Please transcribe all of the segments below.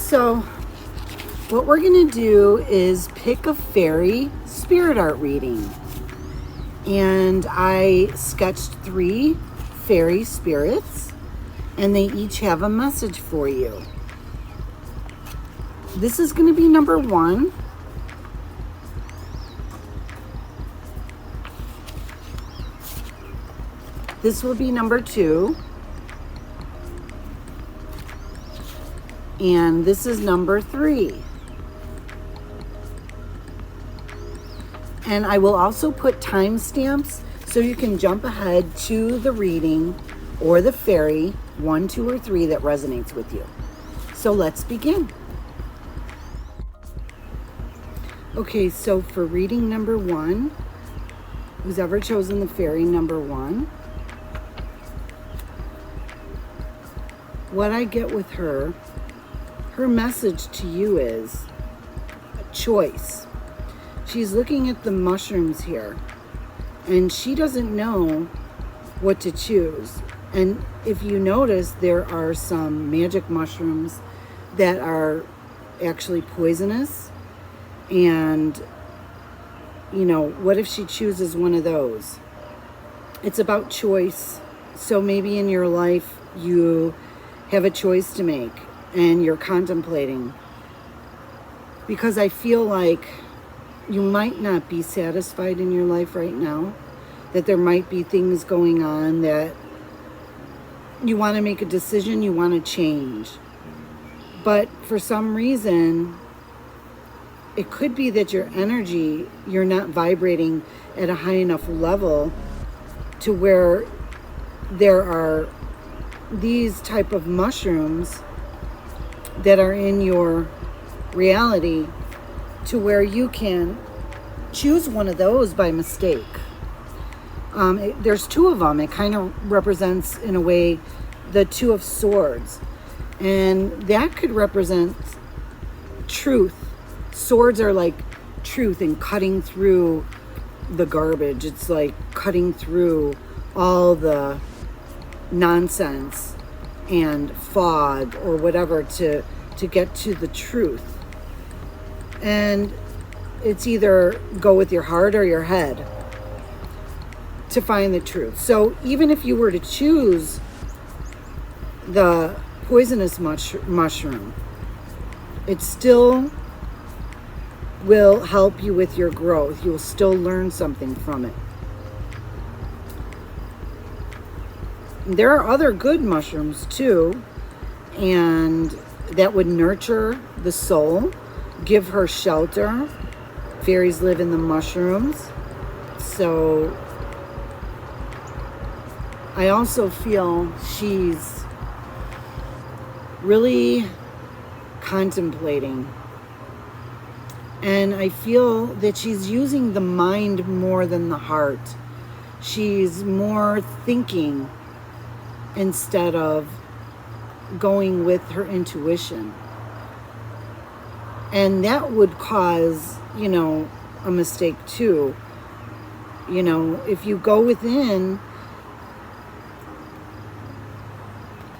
So what we're going to do is pick a fairy spirit art reading. And I sketched 3 fairy spirits, and they each have a message for you. This is going to be number 1. This will be number 2. And this is number 3. And I will also put timestamps so you can jump ahead to the reading or the fairy 1, 2, or 3 that resonates with you. So let's begin. Okay, so for reading number 1, who's ever chosen the fairy number 1, what I get with her message to you is a choice. She's looking at the mushrooms here, and she doesn't know what to choose. And if you notice, there are some magic mushrooms that are actually poisonous. And, you know, what if she chooses one of those? It's about choice. So maybe in your life you have a choice to make and you're contemplating. Because I feel like you might not be satisfied in your life right now, that there might be things going on that you want to make a decision, you want to change. But for some reason, it could be that your energy, you're not vibrating at a high enough level to where there are these type of mushrooms that are in your reality to where you can choose one of those by mistake. There's 2 of them. It kind of represents, in a way, the 2 of swords. And that could represent truth. Swords are like truth and cutting through the garbage. It's like cutting through all the nonsense and fog or whatever to get to the truth. And it's either go with your heart or your head to find the truth. So even if you were to choose the poisonous mushroom, it still will help you with your growth. You'll still learn something from it. There are other good mushrooms too, and that would nurture the soul, give her shelter. Fairies live in the mushrooms. So I also feel she's really contemplating. And I feel that she's using the mind more than the heart. She's more thinking instead of going with her intuition. And that would cause, a mistake too. If you go within,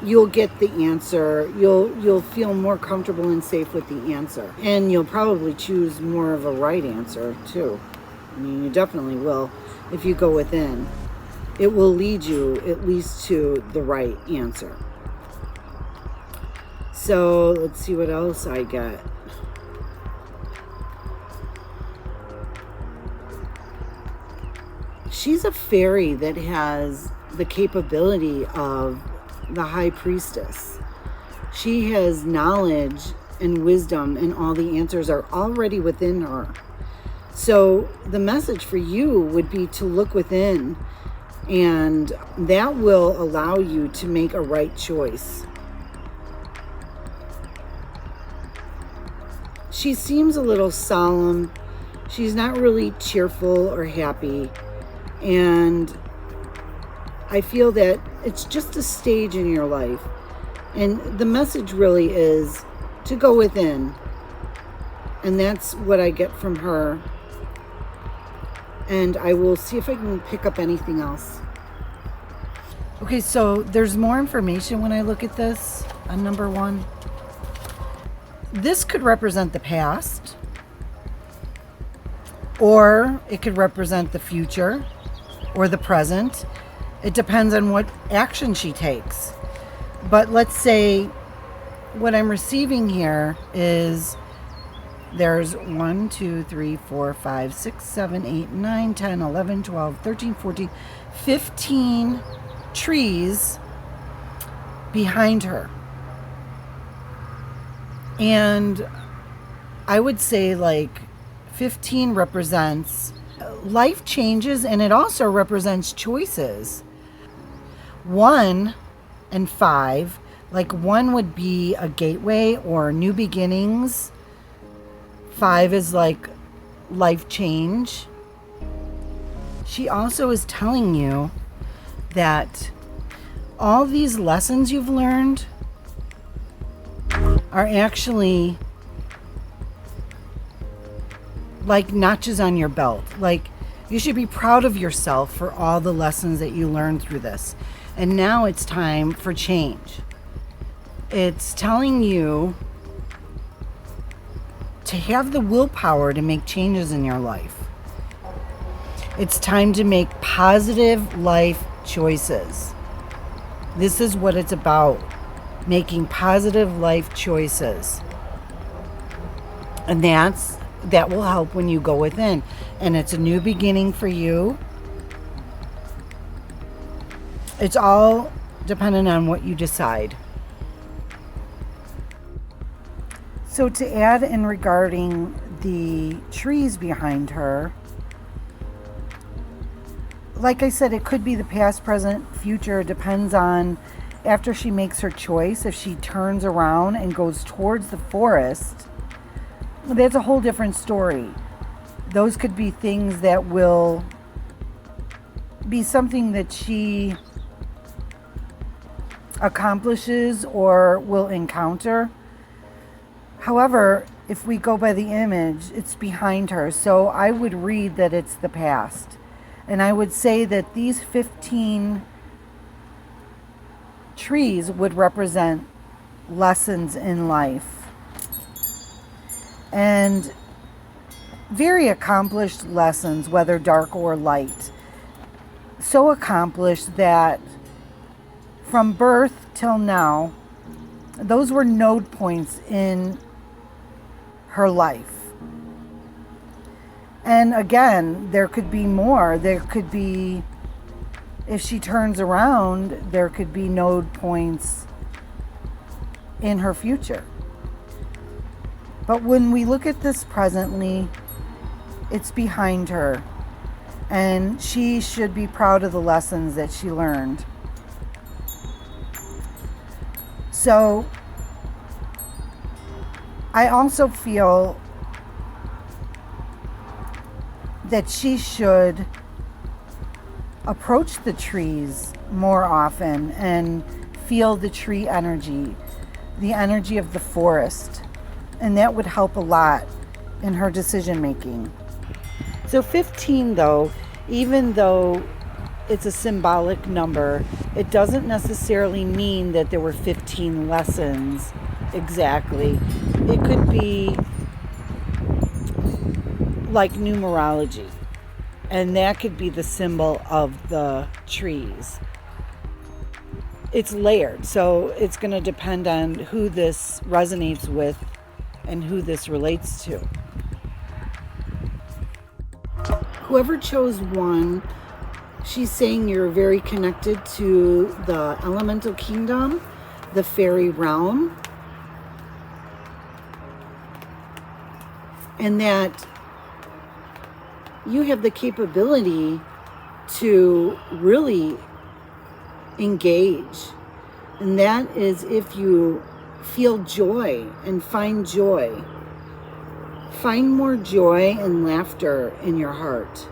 you'll get the answer. You'll feel more comfortable and safe with the answer. And you'll probably choose more of a right answer too. You definitely will if you go within. It will lead you at least to the right answer. So let's see what else I get. She's a fairy that has the capability of the high priestess. She has knowledge and wisdom, and all the answers are already within her. So the message for you would be to look within, and that will allow you to make a right choice. She seems a little solemn. She's not really cheerful or happy. And I feel that it's just a stage in your life. And the message really is to go within. And that's what I get from her. And I will see if I can pick up anything else. Okay, so there's more information when I look at this on number 1. This could represent the past, or it could represent the future or the present. It depends on what action she takes. But let's say what I'm receiving here is there's 1, 2, 3, 4, 5, 6, 7, 8, 9, 10, 11, 12, 13, 14, 15 trees behind her. And I would say like 15 represents life changes, and it also represents choices. 1 and 5, like 1 would be a gateway or new beginnings. 5 is like life change. She also is telling you that all these lessons you've learned are actually like notches on your belt. Like, you should be proud of yourself for all the lessons that you learned through this. And now it's time for change. It's telling you to have the willpower to make changes in your life. It's time to make positive life choices. This is what it's about, making positive life choices. And that will help when you go within. And it's a new beginning for you. It's all dependent on what you decide. So to add in regarding the trees behind her, like I said, it could be the past, present, future. It depends on after she makes her choice. If she turns around and goes towards the forest, that's a whole different story. Those could be things that will be something that she accomplishes or will encounter. However, if we go by the image, it's behind her. So I would read that it's the past. And I would say that these 15 trees would represent lessons in life. And very accomplished lessons, whether dark or light. So accomplished that from birth till now, those were node points in her life. And again, there could be more. There could be, if she turns around, there could be node points in her future. But when we look at this presently, it's behind her. And she should be proud of the lessons that she learned. So I also feel that she should approach the trees more often and feel the tree energy, the energy of the forest. And that would help a lot in her decision making. So 15 though, even though it's a symbolic number, it doesn't necessarily mean that there were 15 lessons exactly. It could be like numerology, and that could be the symbol of the trees. It's layered, so it's going to depend on who this resonates with and who this relates to. Whoever chose 1, she's saying you're very connected to the elemental kingdom, the fairy realm, and that you have the capability to really engage. And that is if you feel joy and find joy. Find more joy and laughter in your heart.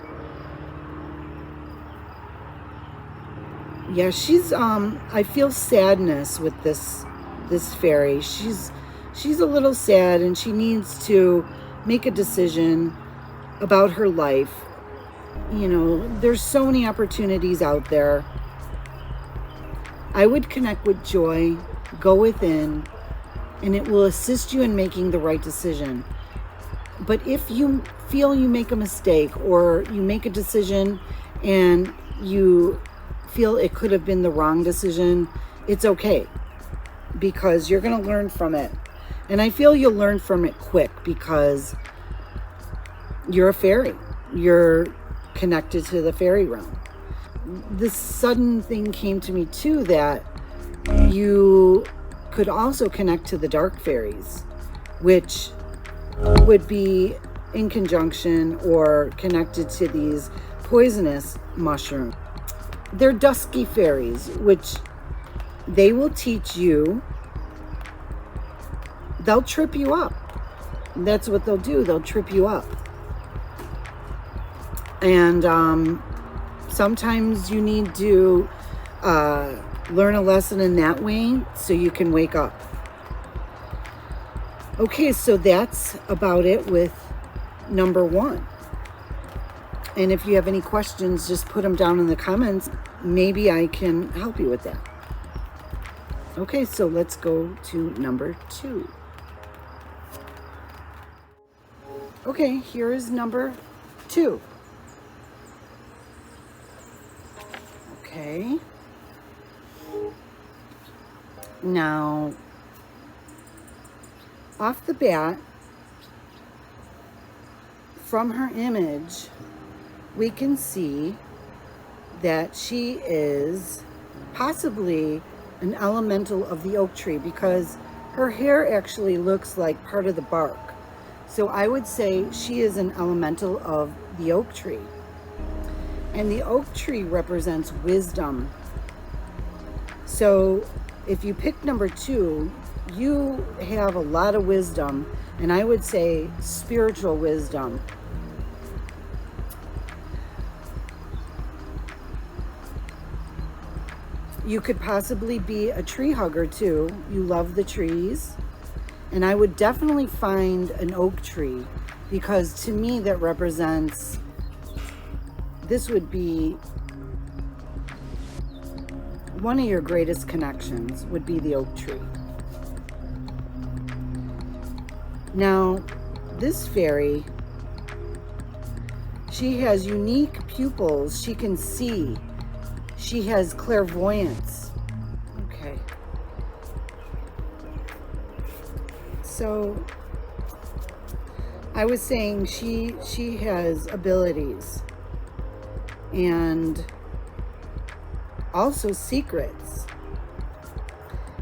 Yeah, she's I feel sadness with this fairy. She's a little sad, and she needs to make a decision about her life. You know, there's so many opportunities out there. I would connect with joy, go within, and it will assist you in making the right decision. But if you feel you make a mistake or you make a decision and you feel it could have been the wrong decision, it's okay, because you're going to learn from it. And I feel you'll learn from it quick because you're a fairy. You're connected to the fairy realm. This sudden thing came to me too, that you could also connect to the dark fairies, which would be in conjunction or connected to these poisonous mushrooms. They're dusky fairies, which they will teach you. They'll trip you up. That's what they'll do. They'll trip you up. And sometimes you need to learn a lesson in that way so you can wake up. Okay, so that's about it with number 1. And if you have any questions, just put them down in the comments. Maybe I can help you with that. Okay, so let's go to number 2. Okay, here is number 2. Okay. Now, off the bat, from her image, we can see that she is possibly an elemental of the oak tree, because her hair actually looks like part of the bark. So I would say she is an elemental of the oak tree. And the oak tree represents wisdom. So if you pick number 2, you have a lot of wisdom, and I would say spiritual wisdom. You could possibly be a tree hugger too. You love the trees. And I would definitely find an oak tree, because to me that represents, this would be one of your greatest connections, would be the oak tree. Now, this fairy, she has unique pupils. She can see. She has clairvoyance. Okay. So I was saying she has abilities and also secrets.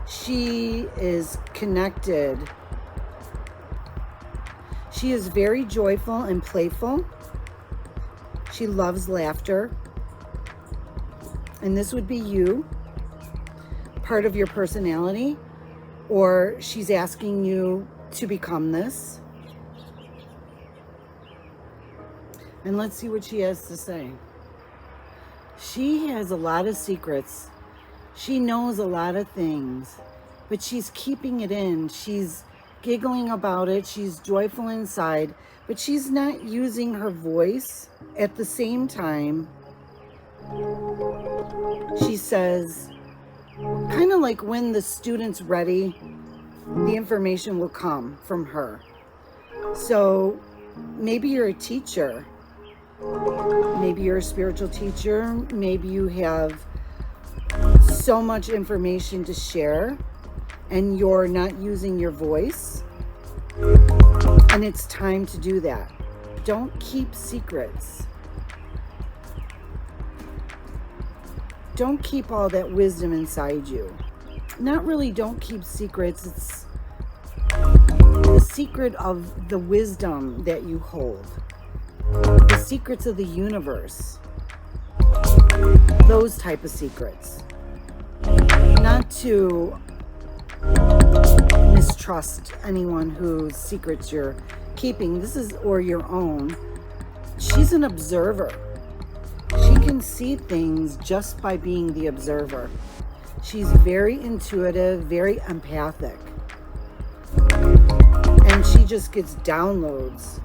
She is connected. She is very joyful and playful. She loves laughter. And this would be you, part of your personality, or she's asking you to become this. And let's see what she has to say. She has a lot of secrets. She knows a lot of things, but she's keeping it in. She's giggling about it. She's joyful inside, but she's not using her voice. At the same time, she says, kind of like when the student's ready, the information will come from her. So maybe you're a teacher. Maybe you're a spiritual teacher. Maybe you have so much information to share and you're not using your voice. And it's time to do that. Don't keep secrets. Don't keep all that wisdom inside you. Not really don't keep secrets. It's the secret of the wisdom that you hold. The secrets of the universe. Those type of secrets. Not to mistrust anyone whose secrets you're keeping. This is, or your own. She's an observer. She can see things just by being the observer. She's very intuitive, very empathic. And she just gets downloads.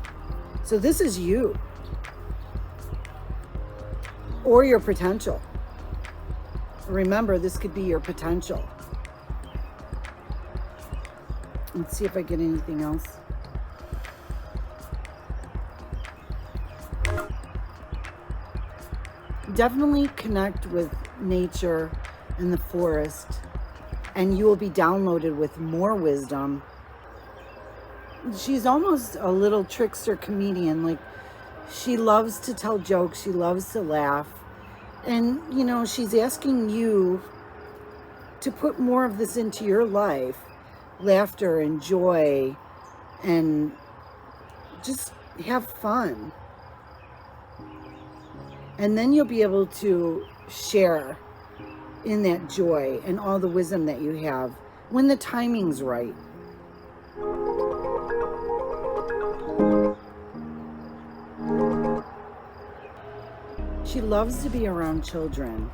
So this is you. Or your potential. Remember, this could be your potential. Let's see if I get anything else. Definitely connect with nature and the forest, and you will be downloaded with more wisdom. She's almost a little trickster comedian. Like, she loves to tell jokes, she loves to laugh. And, you know, she's asking you to put more of this into your life. Laughter and joy, and just have fun. And then you'll be able to share in that joy and all the wisdom that you have when the timing's right. She loves to be around children.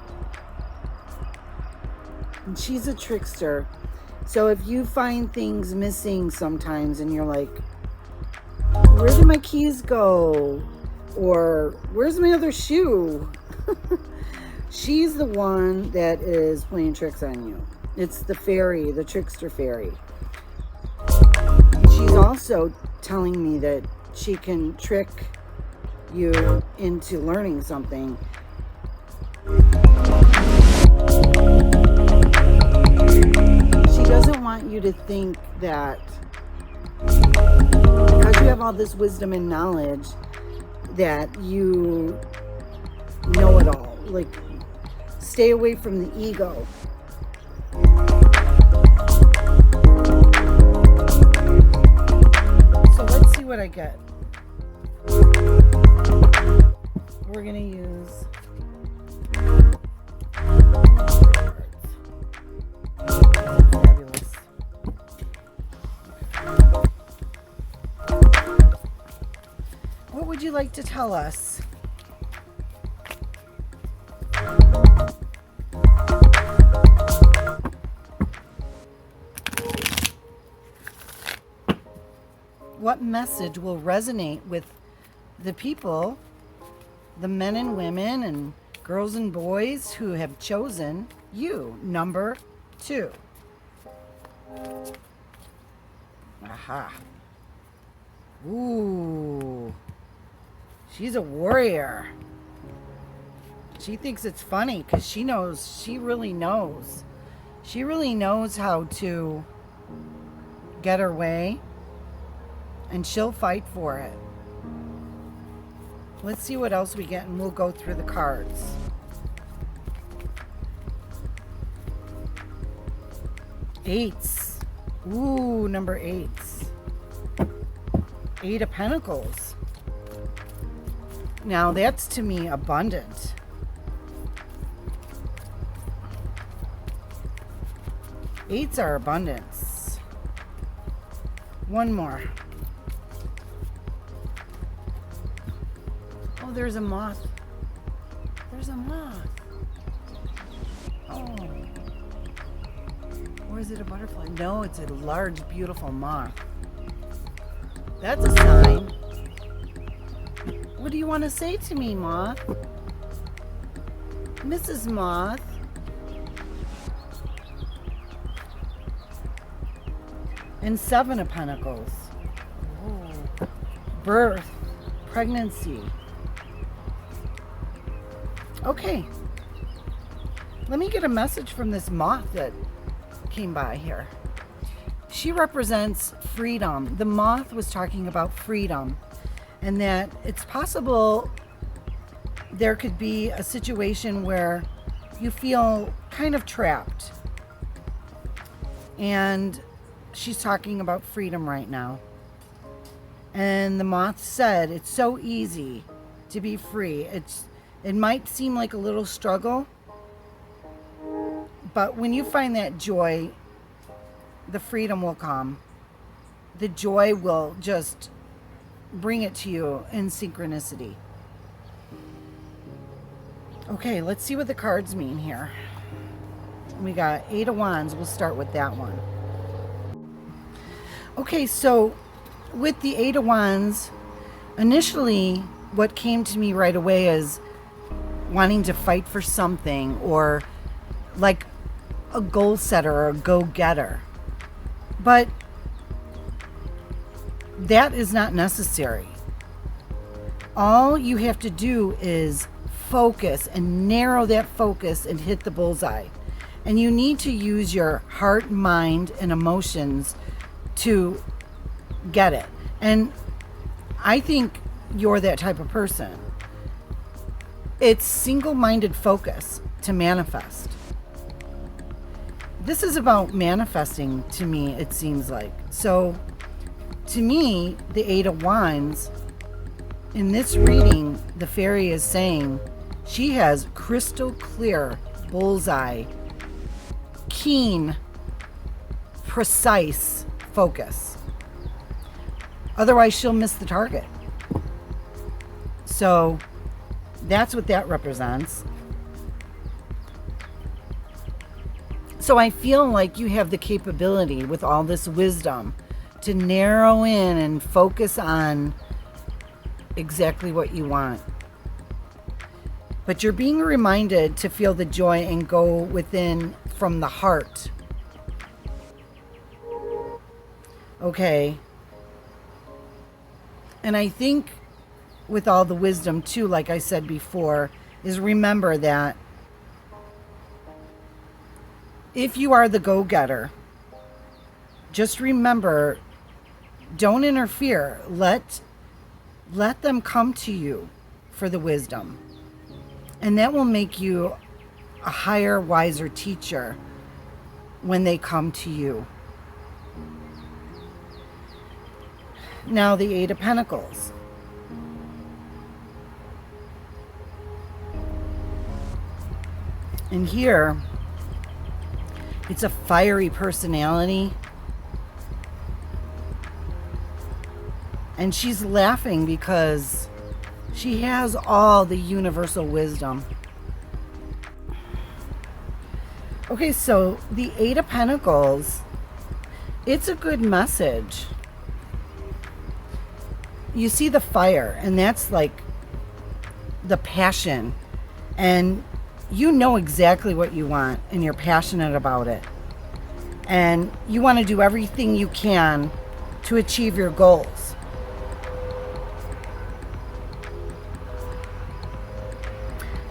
And she's a trickster. So if you find things missing sometimes and you're like, where did my keys go? Or where's my other shoe? She's the one that is playing tricks on you. It's the fairy, the trickster fairy. She's also telling me that she can trick you into learning something. She doesn't want you to think that because you have all this wisdom and knowledge that you know it all. Like, stay away from the ego. So let's see what I get. We're gonna use fabulous. What would you like to tell us? What message will resonate with the people, the men and women and girls and boys who have chosen you, number 2? Aha. Ooh. She's a warrior. She thinks it's funny because she really knows. She really knows how to get her way, and she'll fight for it. Let's see what else we get, and we'll go through the cards. Eights. Ooh, number 8s. 8 of Pentacles. Now that's, to me, abundant. Eights are abundance. One more. Oh, there's a moth. There's a moth. Oh. Or is it a butterfly? No, it's a large, beautiful moth. That's a sign. What do you want to say to me, Moth? Mrs. Moth? And 7 of Pentacles. Ooh. Birth. Pregnancy. Okay. Let me get a message from this moth that came by here. She represents freedom. The moth was talking about freedom, and that it's possible there could be a situation where you feel kind of trapped. And she's talking about freedom right now. And the moth said it's so easy to be free. It might seem like a little struggle, but when you find that joy, the freedom will come. The joy will just bring it to you in synchronicity. Okay, let's see what the cards mean here. We got 8 of Wands. We'll start with that one. Okay, so with the 8 of Wands, initially what came to me right away is wanting to fight for something, or like a goal setter or a go-getter. But that is not necessary. All you have to do is focus and narrow that focus and hit the bullseye. And you need to use your heart, mind, and emotions to get it. And I think you're that type of person. It's single-minded focus to manifest. This is about manifesting to me, it seems like. So to me, the Eight of Wands, in this reading, the fairy is saying she has crystal clear bullseye, keen, precise focus. Otherwise, she'll miss the target. So that's what that represents. So I feel like you have the capability with all this wisdom to narrow in and focus on exactly what you want. But you're being reminded to feel the joy and go within from the heart. Okay. And I think with all the wisdom too, like I said before, is remember that if you are the go-getter, just remember, don't interfere. Let them come to you for the wisdom. And that will make you a higher, wiser teacher when they come to you. Now the Eight of Pentacles. And here, it's a fiery personality. And she's laughing because she has all the universal wisdom. Okay, so the Eight of Pentacles, it's a good message. You see the fire, and that's like the passion. And you know exactly what you want, and you're passionate about it. And you want to do everything you can to achieve your goals.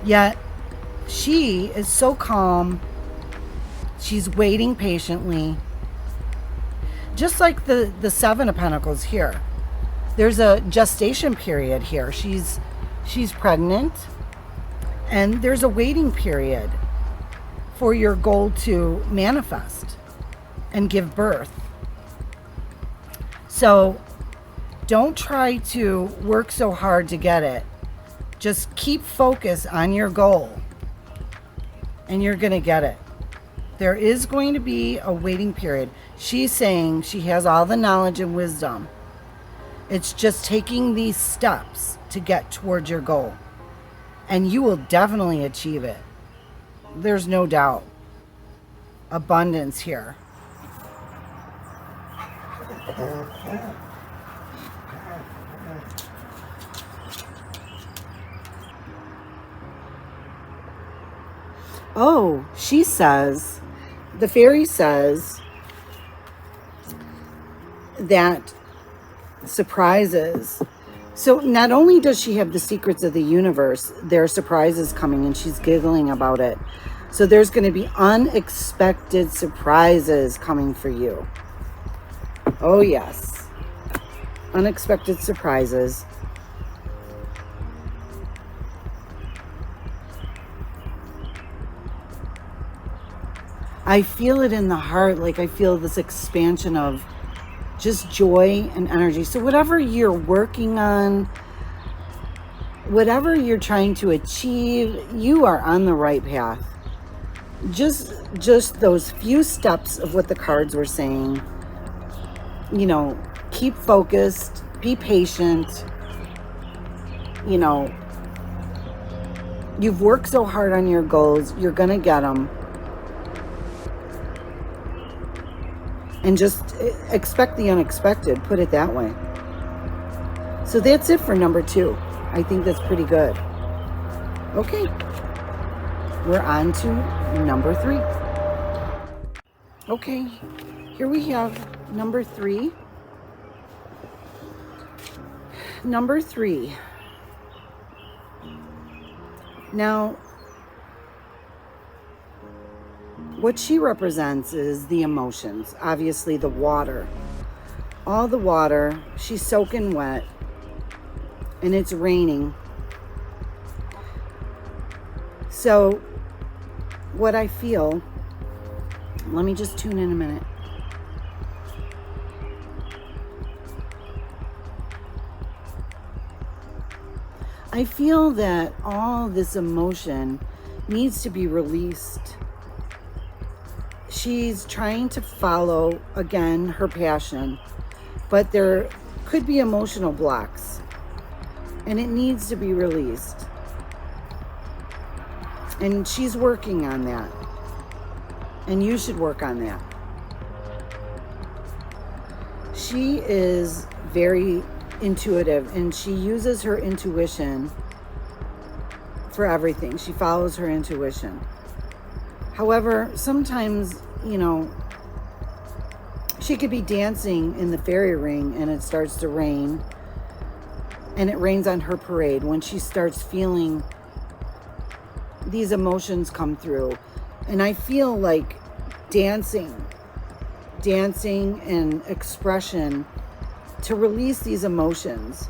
Yet, she is so calm. She's waiting patiently. Just like the Seven of Pentacles here. There's a gestation period here. She's pregnant. And there's a waiting period for your goal to manifest and give birth. So don't try to work so hard to get it. Just keep focus on your goal and you're going to get it. There is going to be a waiting period. She's saying she has all the knowledge and wisdom. It's just taking these steps to get towards your goal. And you will definitely achieve it. There's no doubt. Abundance here. Oh, she says, the fairy says that surprises. So not only does she have the secrets of the universe, there are surprises coming and she's giggling about it. So there's going to be unexpected surprises coming for you. Oh yes. Unexpected surprises. I feel it in the heart, like I feel this expansion of just joy and energy. So whatever you're working on, whatever you're trying to achieve, you are on the right path. Just those few steps of what the cards were saying, you know, keep focused, be patient, you know, you've worked so hard on your goals, you're going to get them. And just expect the unexpected, put it that way. So that's it for number 2. I think that's pretty good. Okay. We're on to number 3. Okay. Here we have number 3. Number 3. Now, what she represents is the emotions. Obviously, the water. All the water. She's soaking wet. And it's raining. So, what I feel... Let me just tune in a minute. I feel that all this emotion needs to be released. She's trying to follow, again, her passion, but there could be emotional blocks, and it needs to be released. And she's working on that, and you should work on that. She is very intuitive, and she uses her intuition for everything. She follows her intuition. However, sometimes, she could be dancing in the fairy ring and it starts to rain, and it rains on her parade when she starts feeling these emotions come through. And I feel like dancing and expression to release these emotions.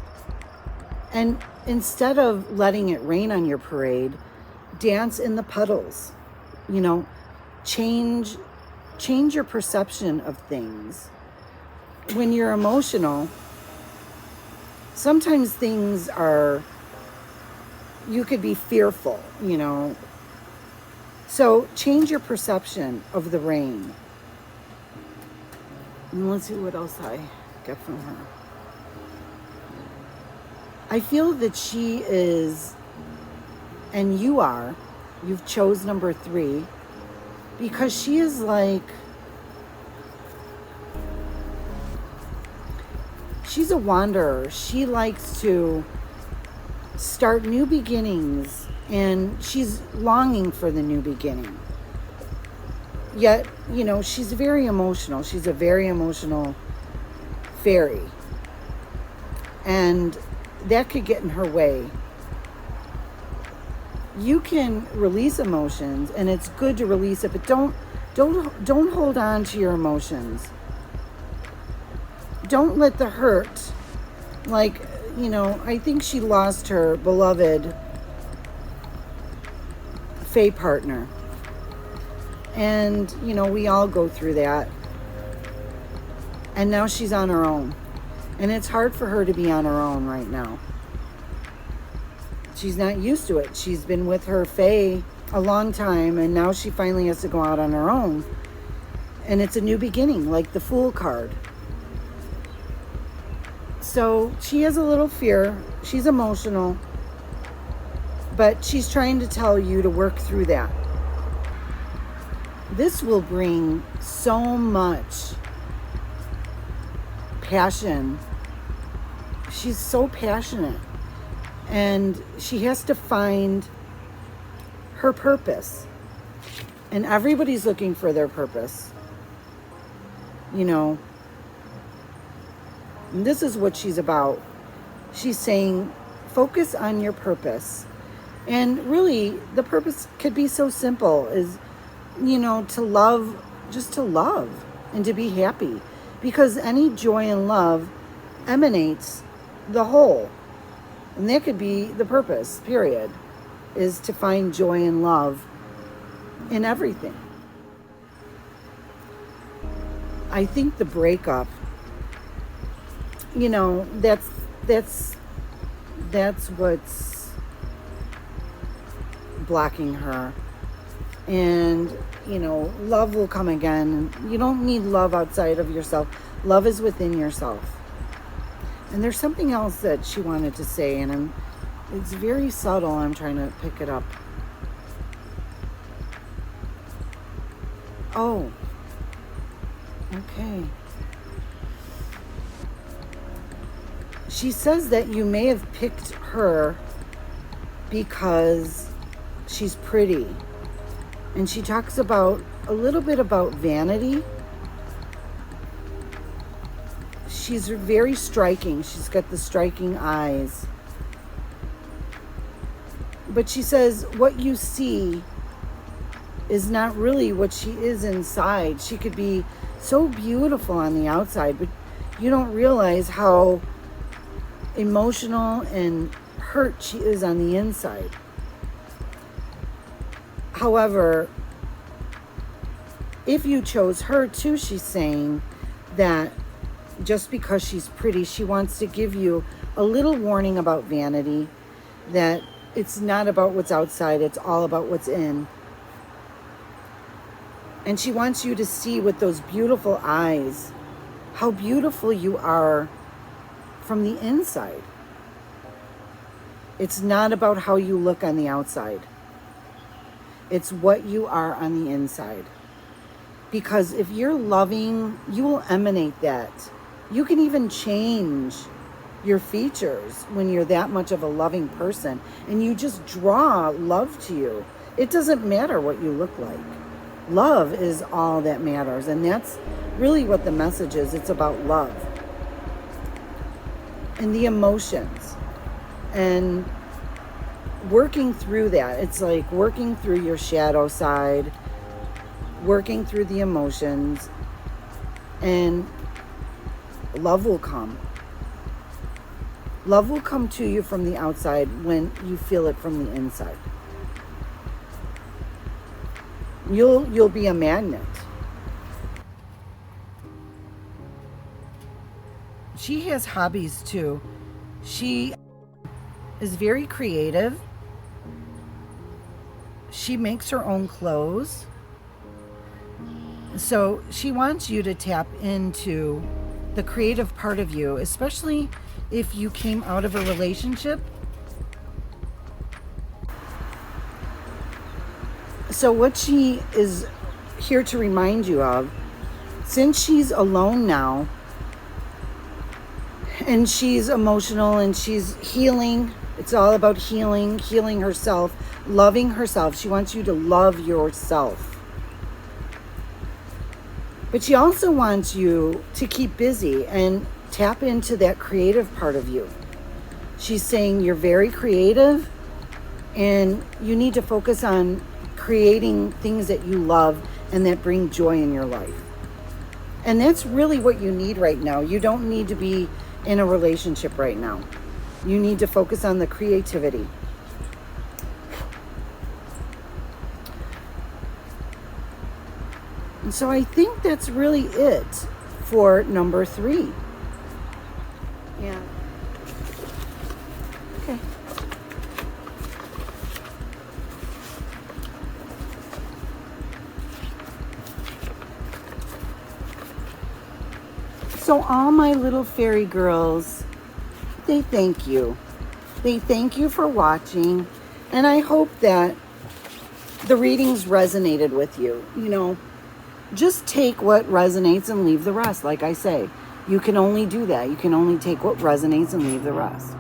And instead of letting it rain on your parade, dance in the puddles. Change your perception of things. When you're emotional, sometimes things are, you could be fearful, So change your perception of the rain. And let's see what else I get from her. I feel that she is, and you've chose number 3, because she is like, she's a wanderer. She likes to start new beginnings, and she's longing for the new beginning. Yet, she's very emotional. She's a very emotional fairy. And that could get in her way. You can release emotions, and it's good to release it, but don't hold on to your emotions. Don't let the hurt, I think she lost her beloved Fae partner. And, we all go through that. And now she's on her own. And it's hard for her to be on her own right now. She's not used to it. She's been with her Fae a long time, and now she finally has to go out on her own. And it's a new beginning, like the Fool card. So she has a little fear. She's emotional. But she's trying to tell you to work through that. This will bring so much passion. She's so passionate. And she has to find her purpose. And everybody's looking for their purpose. And this is what she's about. She's saying, focus on your purpose. And really, the purpose could be so simple as, to love, just to love and to be happy. Because any joy and love emanates the whole. And that could be the purpose, period, is to find joy and love in everything. I think the breakup, that's what's blocking her. And, love will come again. You don't need love outside of yourself. Love is within yourself. And there's something else that she wanted to say, and it's very subtle. I'm trying to pick it up. Oh, okay. She says that you may have picked her because she's pretty. And she talks about a little bit about vanity. she's very striking. She's got the striking eyes. But she says what you see is not really what she is inside. She could be so beautiful on the outside, but you don't realize how emotional and hurt she is on the inside. However, if you chose her too, she's saying that just because she's pretty, she wants to give you a little warning about vanity, that it's not about what's outside, it's all about what's in. And she wants you to see with those beautiful eyes how beautiful you are from the inside. It's not about how you look on the outside. It's what you are on the inside. Because if you're loving, you will emanate that. You can even change your features when you're that much of a loving person, and you just draw love to you. It doesn't matter what you look like. Love is all that matters, and that's really what the message is. It's about love and the emotions and working through that. It's like working through your shadow side, working through the emotions, and love will come. Love will come to you from the outside when you feel it from the inside. You'll be a magnet. She has hobbies too. She is very creative. She makes her own clothes. So she wants you to tap into the creative part of you, especially if you came out of a relationship. So what she is here to remind you of, since she's alone now, and she's emotional and she's healing, it's all about healing herself, loving herself. She wants you to love yourself. But she also wants you to keep busy and tap into that creative part of you. She's saying you're very creative and you need to focus on creating things that you love and that bring joy in your life. And that's really what you need right now. You don't need to be in a relationship right now. You need to focus on the creativity. And so I think that's really it for number 3. Yeah. Okay. So all my little fairy girls, they thank you. They thank you for watching. And I hope that the readings resonated with you. You know, just take what resonates and leave the rest. Like I say, you can only do that. You can only take what resonates and leave the rest.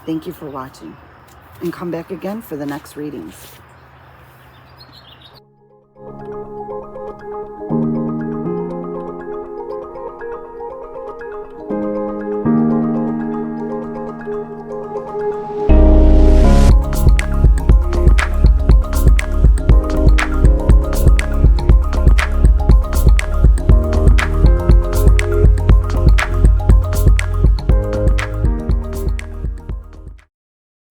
Thank you for watching. And come back again for the next readings.